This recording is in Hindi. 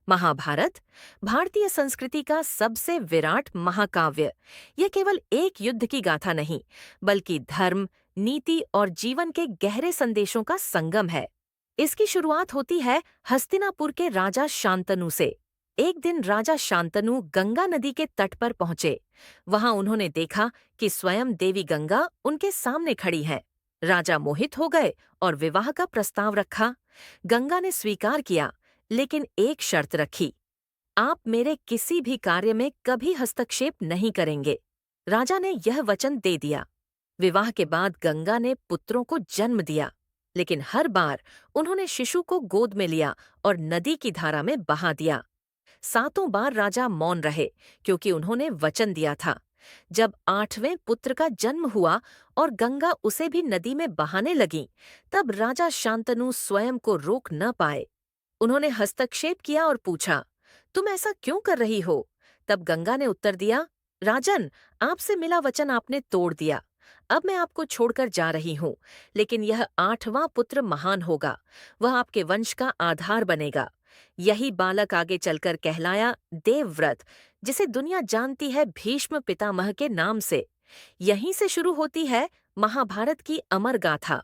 महाभारत भारतीय संस्कृति का सबसे विराट महाकाव्य। यह केवल एक युद्ध की गाथा नहीं, बल्कि धर्म, नीति और जीवन के गहरे संदेशों का संगम है। इसकी शुरुआत होती है हस्तिनापुर के राजा शांतनु से। एक दिन राजा शांतनु गंगा नदी के तट पर पहुंचे। वहां उन्होंने देखा कि स्वयं देवी गंगा उनके सामने खड़ी है। राजा मोहित हो गए और विवाह का प्रस्ताव रखा। गंगा ने स्वीकार किया, लेकिन एक शर्त रखी, आप मेरे किसी भी कार्य में कभी हस्तक्षेप नहीं करेंगे। राजा ने यह वचन दे दिया। विवाह के बाद गंगा ने पुत्रों को जन्म दिया, लेकिन हर बार उन्होंने शिशु को गोद में लिया और नदी की धारा में बहा दिया। 7 बार राजा मौन रहे, क्योंकि उन्होंने वचन दिया था। जब 8वें पुत्र का जन्म हुआ और गंगा उसे भी नदी में बहाने लगी, तब राजा शांतनु स्वयं को रोक न पाए। उन्होंने हस्तक्षेप किया और पूछा, तुम ऐसा क्यों कर रही हो? तब गंगा ने उत्तर दिया, राजन, आपसे मिला वचन आपने तोड़ दिया। अब मैं आपको छोड़कर जा रही हूँ, लेकिन यह 8वां पुत्र महान होगा। वह आपके वंश का आधार बनेगा। यही बालक आगे चलकर कहलाया देवव्रत, जिसे दुनिया जानती है भीष्म पितामह के नाम से। यहीं से शुरू होती है महाभारत की अमर गाथा।